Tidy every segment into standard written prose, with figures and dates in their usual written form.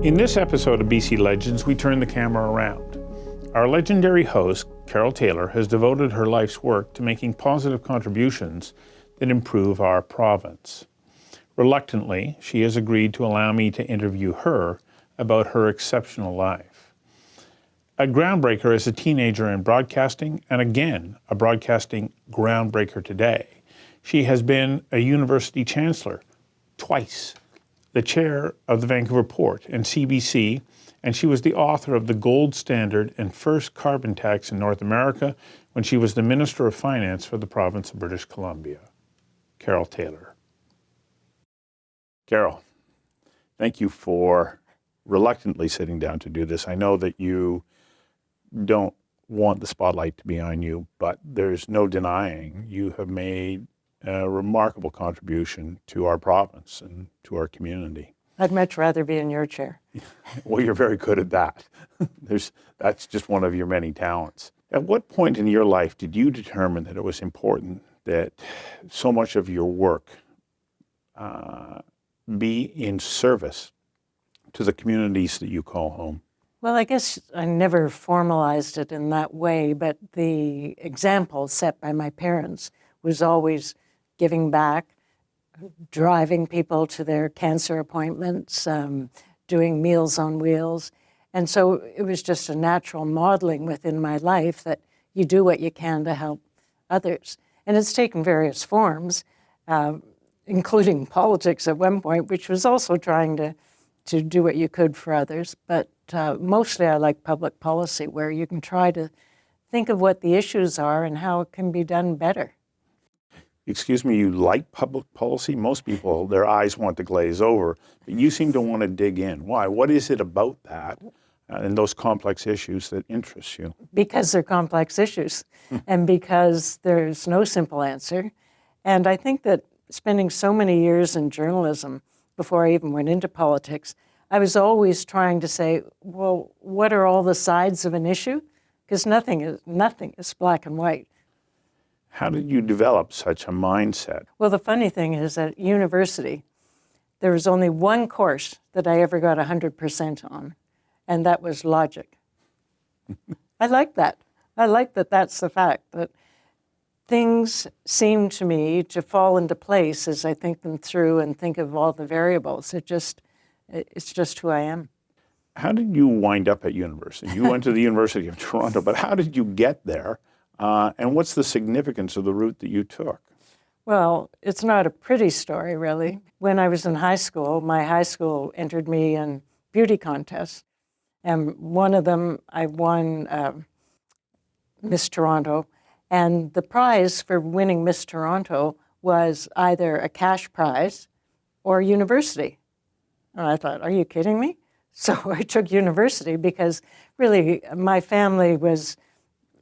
In this episode of BC Legends, we turn the camera around. Our legendary host, Carole Taylor, has devoted her life's work to making positive contributions that improve our province. Reluctantly, she has agreed to allow me to interview her about her exceptional life. A groundbreaker as a teenager in broadcasting, and again, a broadcasting groundbreaker today. She has been a university chancellor twice, the chair of the Vancouver Port and CBC, and she was the author of the gold standard and first carbon tax in North America when she was the Minister of Finance for the province of British Columbia. Carole Taylor. Carole, thank you for reluctantly sitting down to do this. I know that you don't want the spotlight to be on you, but there's no denying you have made a remarkable contribution to our province and to our community. I'd much rather be in your chair. Well, you're very good at that. That's just one of your many talents. At what point in your life did you determine that it was important that so much of your work be in service to the communities that you call home? Well, I guess I never formalized it in that way, but the example set by my parents was always giving back, driving people to their cancer appointments, doing Meals on Wheels. And so it was just a natural modeling within my life that you do what you can to help others. And it's taken various forms, including politics at one point, which was also trying to do what you could for others. But mostly I like public policy, where you can try to think of what the issues are and how it can be done better. Excuse me, you like public policy? Most people, their eyes want to glaze over, but you seem to want to dig in. Why? What is it about that and those complex issues that interest you? Because they're complex issues and because there's no simple answer. And I think that spending so many years in journalism before I even went into politics, I was always trying to say, well, what are all the sides of an issue? Because nothing is black and white. How did you develop such a mindset? Well, the funny thing is at university, there was only one course that I ever got 100% on, and that was logic. I like that. I like that that's the fact, that things seem to me to fall into place as I think them through and think of all the variables. It's just who I am. How did you wind up at university? You went to the University of Toronto, but how did you get there? And what's the significance of the route that you took? Well, it's not a pretty story, really. When I was in high school, my high school entered me in beauty contests. And one of them, I won Miss Toronto. And the prize for winning Miss Toronto was either a cash prize or university. And I thought, are you kidding me? So I took university because really my family was,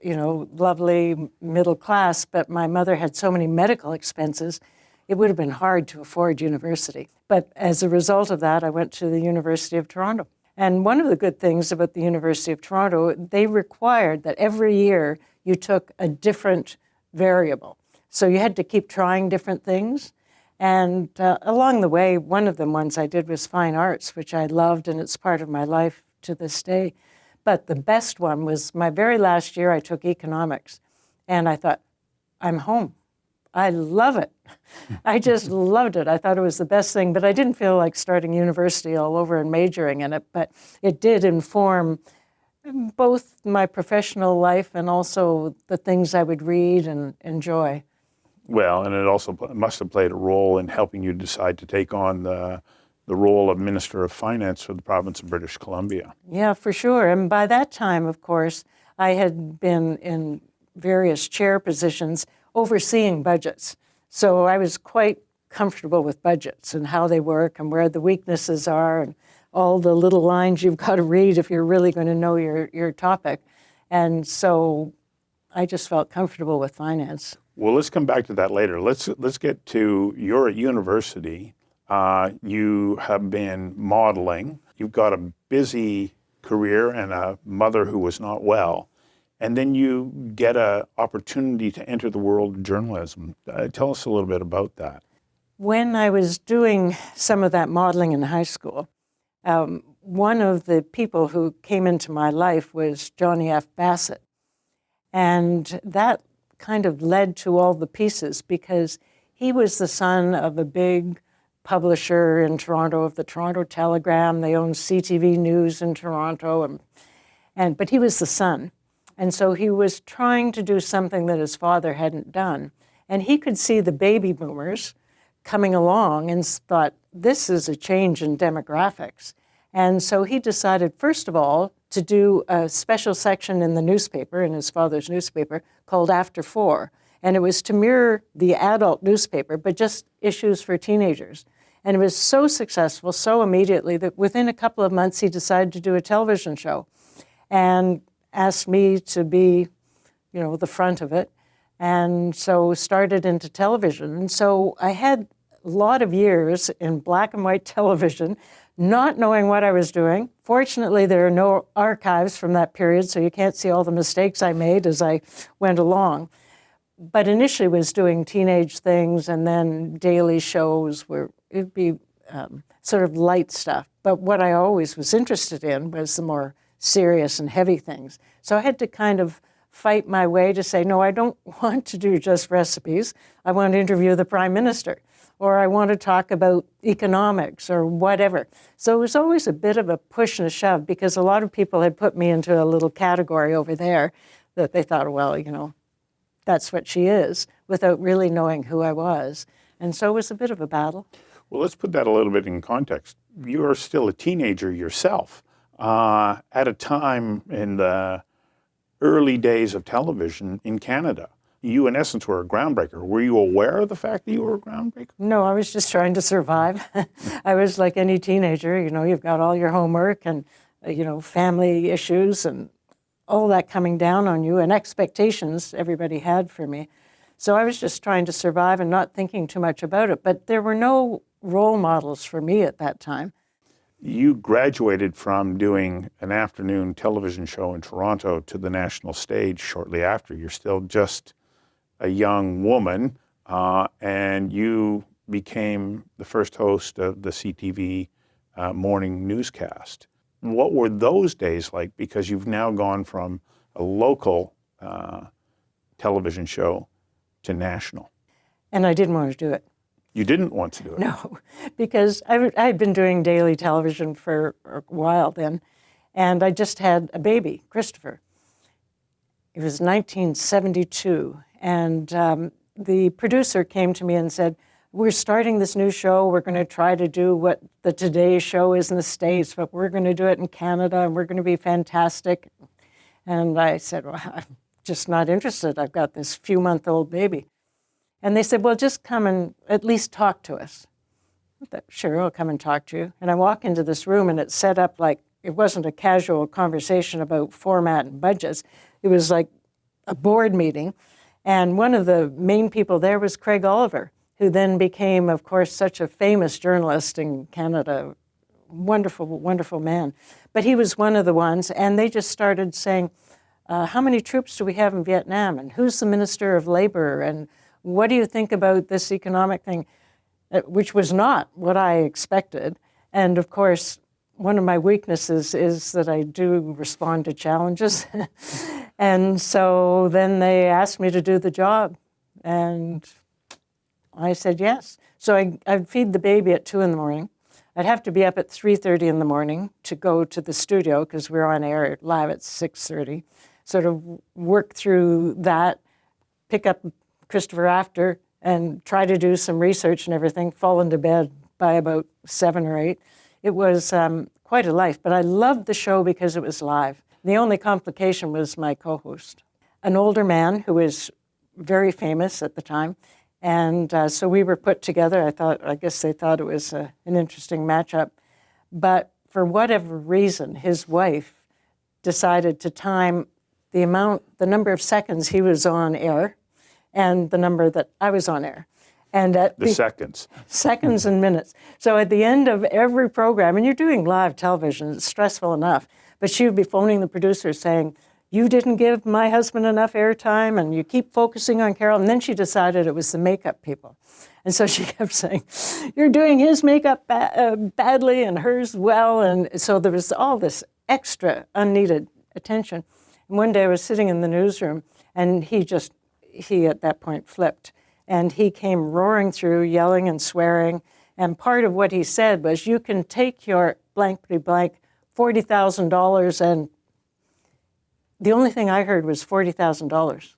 lovely middle class, but my mother had so many medical expenses, it would have been hard to afford university. But as a result of that, I went to the University of Toronto. And one of the good things about the University of Toronto, they required that every year you took a different variable. So you had to keep trying different things. And along the way, one of the ones I did was fine arts, which I loved, and it's part of my life to this day. But the best one was my very last year, I took economics. And I thought, I'm home. I love it. I just loved it. I thought it was the best thing, but I didn't feel like starting university all over and majoring in it. But it did inform both my professional life and also the things I would read and enjoy. Well, and it also must have played a role in helping you decide to take on the role of Minister of Finance for the province of British Columbia. Yeah, for sure. And by that time, of course, I had been in various chair positions overseeing budgets. So I was quite comfortable with budgets and how they work and where the weaknesses are and all the little lines you've got to read if you're really going to know your topic. And so I just felt comfortable with finance. Well, let's come back to that later. Let's get to, you're at university You have been modeling. You've got a busy career and a mother who was not well. And then you get an opportunity to enter the world of journalism. Tell us a little bit about that. When I was doing some of that modeling in high school, one of the people who came into my life was Johnny F. Bassett. And that kind of led to all the pieces because he was the son of a big publisher in Toronto of the Toronto Telegram. They owned CTV News in Toronto, but he was the son. And so he was trying to do something that his father hadn't done. And he could see the baby boomers coming along and thought, this is a change in demographics. And so he decided, first of all, to do a special section in the newspaper, in his father's newspaper, called After 4. And it was to mirror the adult newspaper, but just issues for teenagers. And it was so successful, so immediately, that within a couple of months, he decided to do a television show and asked me to be, the front of it. And so started into television. And so I had a lot of years in black and white television, not knowing what I was doing. Fortunately, there are no archives from that period, so you can't see all the mistakes I made as I went along. But initially was doing teenage things and then daily shows where it'd be sort of light stuff. But what I always was interested in was the more serious and heavy things. So I had to kind of fight my way to say, no, I don't want to do just recipes. I want to interview the Prime Minister, or I want to talk about economics or whatever. So it was always a bit of a push and a shove because a lot of people had put me into a little category over there that they thought, well, that's what she is, without really knowing who I was. And so it was a bit of a battle. Well, let's put that a little bit in context. You're still a teenager yourself at a time in the early days of television in Canada. You, in essence, were a groundbreaker. Were you aware of the fact that you were a groundbreaker? No, I was just trying to survive. I was like any teenager, you've got all your homework and, family issues and all that coming down on you and expectations everybody had for me. So I was just trying to survive and not thinking too much about it. But there were no role models for me at that time. You graduated from doing an afternoon television show in Toronto to the national stage shortly after. You're still just a young woman, and you became the first host of the CTV morning newscast. What were those days like? Because you've now gone from a local television show to national. And I didn't want to do it. You didn't want to do it? No, because I had been doing daily television for a while then, and I just had a baby, Christopher. It was 1972, and the producer came to me and said, we're starting this new show. We're going to try to do what the Today Show is in the States, but we're going to do it in Canada, and we're going to be fantastic. And I said, well, I'm just not interested. I've got this few-month-old baby. And they said, well, just come and at least talk to us. I thought, sure, I'll come and talk to you. And I walk into this room, and it's set up like it wasn't a casual conversation about format and budgets. It was like a board meeting. And one of the main people there was Craig Oliver, who then became, of course, such a famous journalist in Canada. Wonderful, wonderful man. But he was one of the ones, and they just started saying, how many troops do we have in Vietnam? And who's the Minister of Labor? And what do you think about this economic thing? Which was not what I expected. And of course, one of my weaknesses is that I do respond to challenges. And so then they asked me to do the job. And I said yes. So I'd feed the baby at 2 a.m. I'd have to be up at 3:30 in the morning to go to the studio because we were on air live at 6:30. Sort of work through that, pick up Christopher after, and try to do some research and everything, fall into bed by about 7 or 8. It was quite a life, but I loved the show because it was live. The only complication was my co-host, an older man who was very famous at the time. And so we were put together. I guess they thought it was an interesting matchup. But for whatever reason, his wife decided to time the number of seconds he was on air and the number that I was on air. And at The seconds. seconds and minutes. So at the end of every program, and you're doing live television, it's stressful enough, but she would be phoning the producer saying, you didn't give my husband enough airtime, and you keep focusing on Carole. And then she decided it was the makeup people. And so she kept saying, you're doing his makeup badly and hers well. And so there was all this extra unneeded attention. And one day I was sitting in the newsroom, and he at that point flipped. And he came roaring through, yelling and swearing. And part of what he said was, you can take your blankety blank $40,000, and the only thing I heard was $40,000.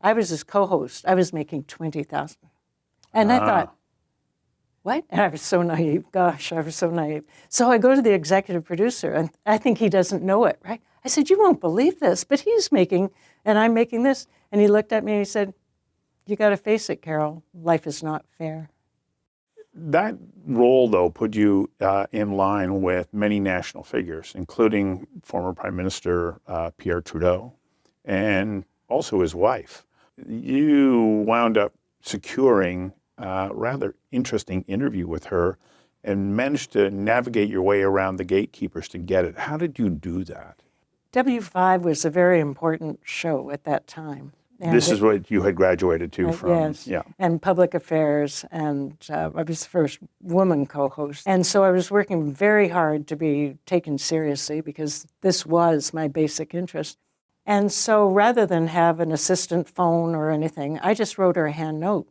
I was his co-host. I was making $20,000. And I thought, what? And I was so naive. Gosh, I was so naive. So I go to the executive producer, and I think he doesn't know it, right? I said, you won't believe this, but he's making, and I'm making this. And he looked at me and he said, you got to face it, Carole. Life is not fair. That role, though, put you in line with many national figures, including former Prime Minister Pierre Trudeau, and also his wife. You wound up securing a rather interesting interview with her and managed to navigate your way around the gatekeepers to get it. How did you do that? W5 was a very important show at that time. And this is what you had graduated to from. Yes, yeah. And public affairs, and I was the first woman co-host. And so I was working very hard to be taken seriously because this was my basic interest. And so rather than have an assistant phone or anything, I just wrote her a hand note.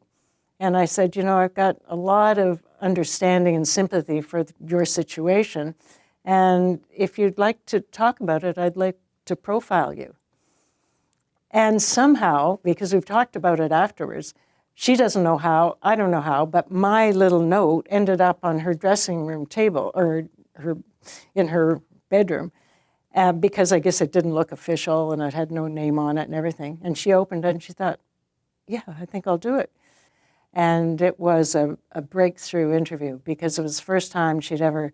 And I said, you know, I've got a lot of understanding and sympathy for your situation. And if you'd like to talk about it, I'd like to profile you. And somehow, because we've talked about it afterwards, she doesn't know how, I don't know how, but my little note ended up on her dressing room table, or in her bedroom, because I guess it didn't look official and it had no name on it and everything. And she opened it and she thought, yeah, I think I'll do it. And it was a breakthrough interview because it was the first time she'd ever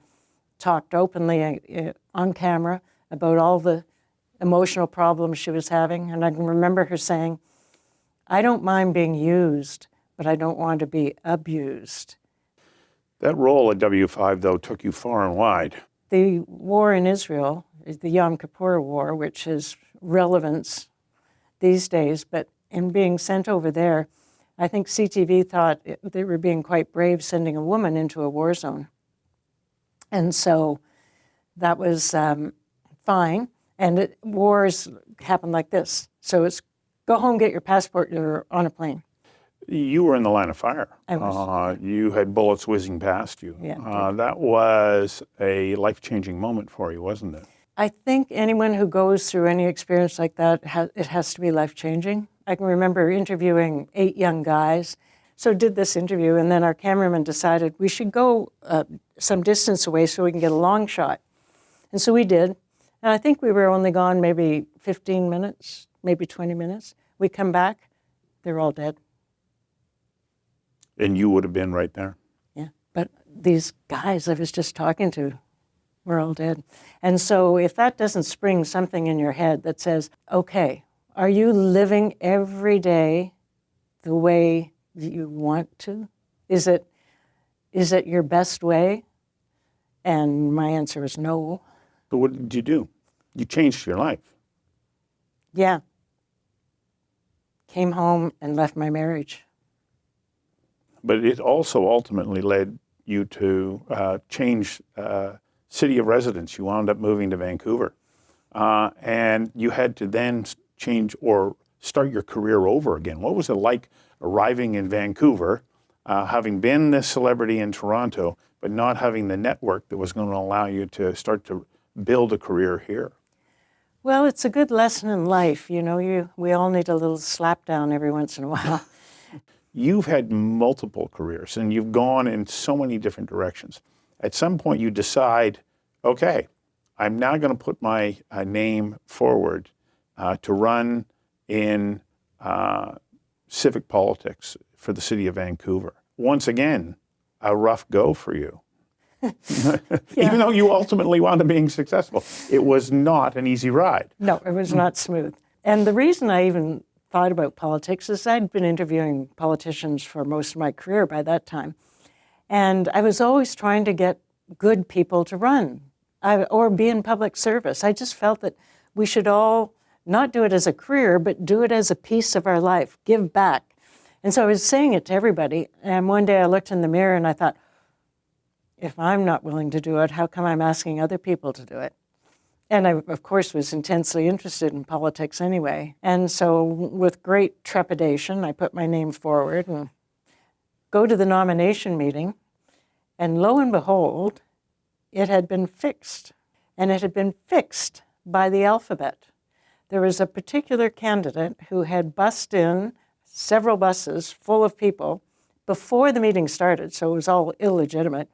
talked openly on camera about all the emotional problems she was having. And I can remember her saying, I don't mind being used, but I don't want to be abused. That role at W5, though, took you far and wide. The war in Israel, the Yom Kippur War, which has relevance these days, but in being sent over there, I think CTV thought they were being quite brave sending a woman into a war zone. And so that was fine. And wars happen like this. So it's go home, get your passport, you're on a plane. You were in the line of fire. I was. You had bullets whizzing past you. Yeah, that was a life-changing moment for you, wasn't it? I think anyone who goes through any experience like that, it has to be life-changing. I can remember interviewing 8 young guys. So did this interview, and then our cameraman decided we should go some distance away so we can get a long shot. And so we did. And I think we were only gone maybe 15 minutes, maybe 20 minutes. We come back, they're all dead. And you would have been right there. Yeah, but these guys I was just talking to were all dead. And so if that doesn't spring something in your head that says, okay, are you living every day the way you want to? Is it your best way? And my answer is no. So what did you do? You changed your life. Yeah. Came home and left my marriage. But it also ultimately led you to change city of residence. You wound up moving to Vancouver. And you had to then change or start your career over again. What was it like arriving in Vancouver, having been this celebrity in Toronto, but not having the network that was going to allow you to start to build a career here? Well, it's a good lesson in life. You know, we all need a little slap down every once in a while. You've had multiple careers and you've gone in so many different directions. At some point you decide, okay, I'm now going to put my name forward to run in civic politics for the city of Vancouver. Once again, a rough go for you. Even though you ultimately wound up being successful, it was not an easy ride. No, it was not smooth. And the reason I even thought about politics is I'd been interviewing politicians for most of my career by that time. And I was always trying to get good people to run or be in public service. I just felt that we should all not do it as a career, but do it as a piece of our life, give back. And so I was saying it to everybody. And one day I looked in the mirror and I thought, if I'm not willing to do it, how come I'm asking other people to do it? And I, of course, was intensely interested in politics anyway. And so with great trepidation, I put my name forward and go to the nomination meeting. And lo and behold, it had been fixed. And it had been fixed by the alphabet. There was a particular candidate who had bussed in several buses full of people before the meeting started, so it was all illegitimate.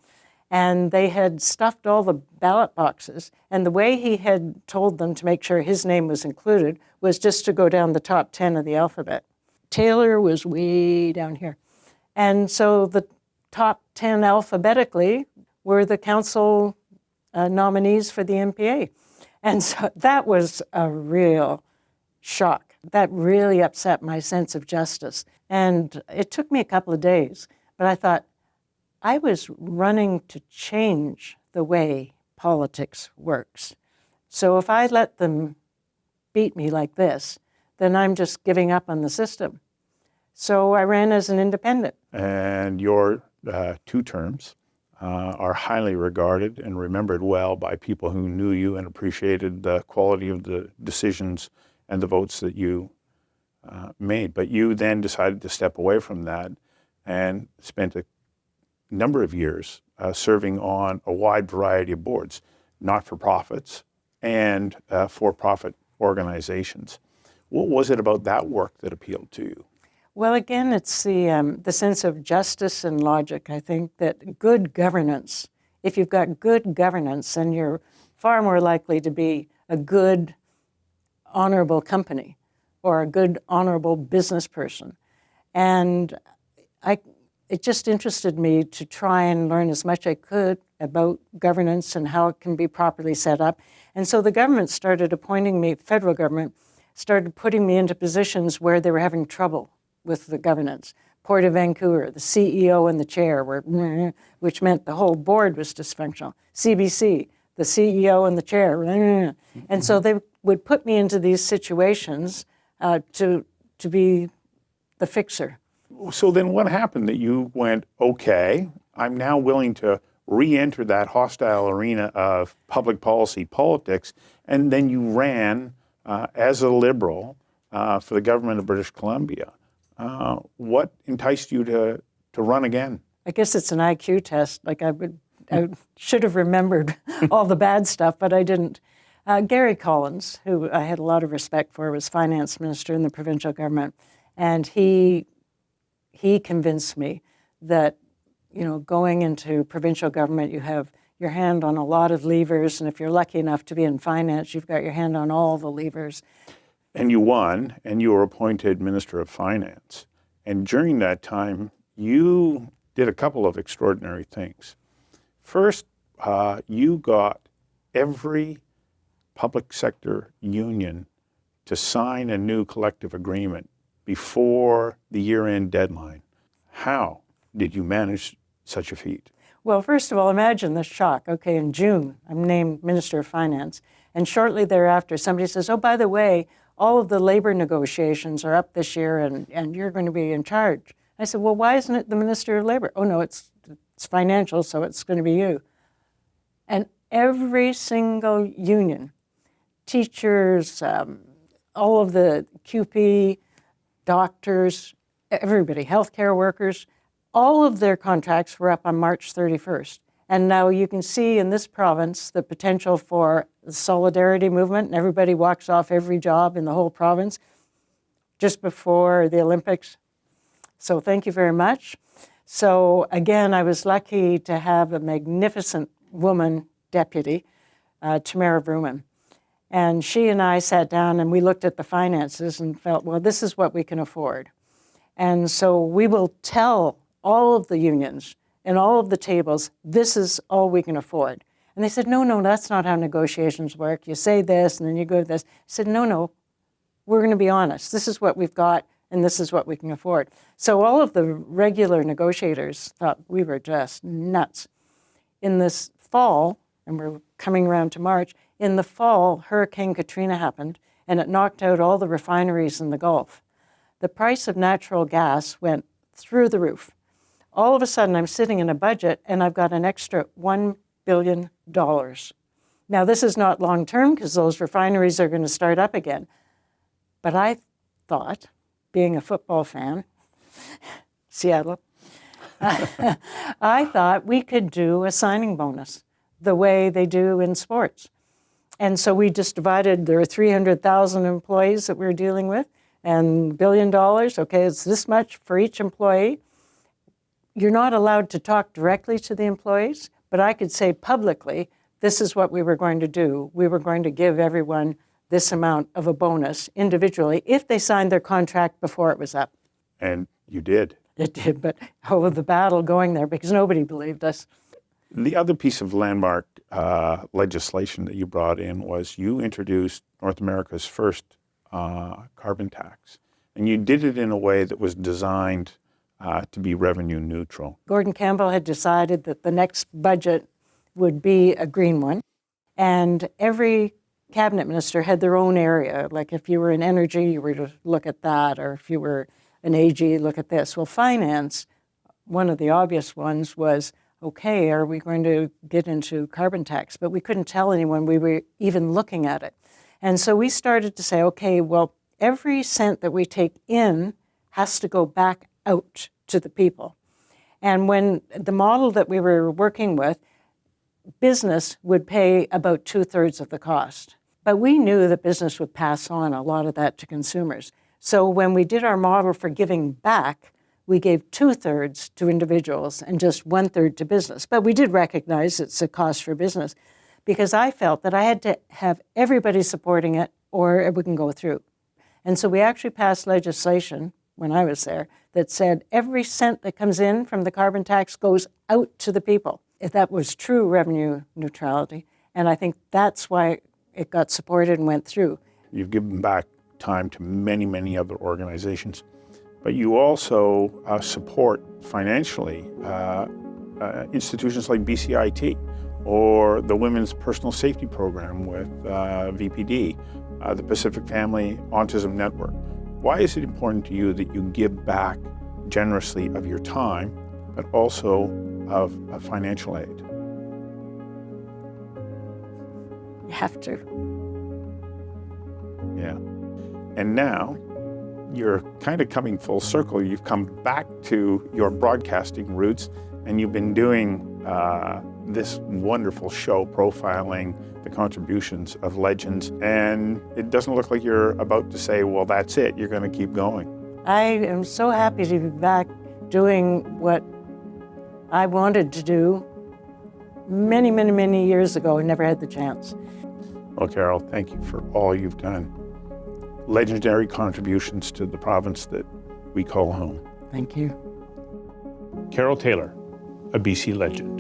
And they had stuffed all the ballot boxes. And the way he had told them to make sure his name was included was just to go down the top 10 of the alphabet. Taylor was way down here. And so the top 10 alphabetically were the council nominees for the MPA. And so that was a real shock. That really upset my sense of justice. And it took me a couple of days, but I thought, I was running to change the way politics works. So if I let them beat me like this, then I'm just giving up on the system. So I ran as an independent. And your 2 terms are highly regarded and remembered well by people who knew you and appreciated the quality of the decisions and the votes that you made. But you then decided to step away from that and spent a number of years serving on a wide variety of boards, not-for-profits and for-profit organizations. What was it about that work that appealed to you? Well, again, it's the sense of justice and logic. I think that good governance, if you've got good governance, then you're far more likely to be a good, honorable company or a good, honorable business person. And it just interested me to try and learn as much as I could about governance and how it can be properly set up. And so the government started appointing me, federal government, started putting me into positions where they were having trouble with the governance. Port of Vancouver, the CEO and the chair were, which meant the whole board was dysfunctional. CBC, the CEO and the chair. And so they would put me into these situations to be the fixer. So then what happened that you went, okay, I'm now willing to re-enter that hostile arena of public policy politics, and then you ran as a Liberal for the government of British Columbia. What enticed you to run again? I guess it's an IQ test. Like I should have remembered all the bad stuff, but I didn't. Gary Collins, who I had a lot of respect for, was finance minister in the provincial government, and he convinced me that, going into provincial government, you have your hand on a lot of levers, and if you're lucky enough to be in finance, you've got your hand on all the levers. And you won, and you were appointed Minister of Finance. And during that time, you did a couple of extraordinary things. First, you got every public sector union to sign a new collective agreement before the year-end deadline. How did you manage such a feat? Well, first of all, imagine the shock. Okay, in June, I'm named Minister of Finance, and shortly thereafter, somebody says, oh, by the way, all of the labor negotiations are up this year, and you're going to be in charge. I said, well, why isn't it the Minister of Labor? Oh, no, it's financial, so it's going to be you. And every single union, teachers, all of the QP, doctors, everybody, healthcare workers, all of their contracts were up on March 31st. And now you can see in this province the potential for the solidarity movement, and everybody walks off every job in the whole province just before the Olympics. So thank you very much. So again, I was lucky to have a magnificent woman deputy, Tamara Vrooman. And she and I sat down and we looked at the finances and felt, well, this is what we can afford. And so we will tell all of the unions and all of the tables, this is all we can afford. And they said, no, that's not how negotiations work. You say this and then you go to this. I said, no, we're going to be honest. This is what we've got, and this is what we can afford. So all of the regular negotiators thought we were just nuts. In this fall, and we're coming around to March, in the fall, Hurricane Katrina happened, and it knocked out all the refineries in the Gulf. The price of natural gas went through the roof. All of a sudden, I'm sitting in a budget, and I've got an extra $1 billion. Now, this is not long-term, because those refineries are going to start up again. But I thought, being a football fan, Seattle, I thought we could do a signing bonus the way they do in sports. And so we just divided, there are 300,000 employees that we're dealing with, and $1 billion, okay, it's this much for each employee. You're not allowed to talk directly to the employees, but I could say publicly, this is what we were going to do. We were going to give everyone this amount of a bonus individually if they signed their contract before it was up. And you did. It did, but the battle going there because nobody believed us. The other piece of landmark legislation that you brought in was you introduced North America's first carbon tax. And you did it in a way that was designed to be revenue neutral. Gordon Campbell had decided that the next budget would be a green one. And every cabinet minister had their own area. Like if you were in energy, you were to look at that, or if you were an AG, look at this. Well, finance, one of the obvious ones was, okay, are we going to get into carbon tax? But we couldn't tell anyone we were even looking at it. And so we started to say, okay, well, every cent that we take in has to go back out to the people. And when the model that we were working with, business would pay about 2/3 of the cost. But we knew that business would pass on a lot of that to consumers. So when we did our model for giving back, we gave 2/3 to individuals and just 1/3 to business. But we did recognize it's a cost for business because I felt that I had to have everybody supporting it or it wouldn't go through. And so we actually passed legislation when I was there that said every cent that comes in from the carbon tax goes out to the people. If that was true revenue neutrality. And I think that's why it got supported and went through. You've given back time to many, many other organizations, but you also support financially institutions like BCIT or the Women's Personal Safety Program with VPD, the Pacific Family Autism Network. Why is it important to you that you give back generously of your time, but also of financial aid? You have to. Yeah. And now you're kind of coming full circle. You've come back to your broadcasting roots, and you've been doing this wonderful show profiling the contributions of legends. And it doesn't look like you're about to say, well, that's it. You're going to keep going. I am so happy to be back doing what I wanted to do many, many, many years ago and never had the chance. Well, Carole, thank you for all you've done. Legendary contributions to the province that we call home. Thank you. Carole Taylor, a BC legend.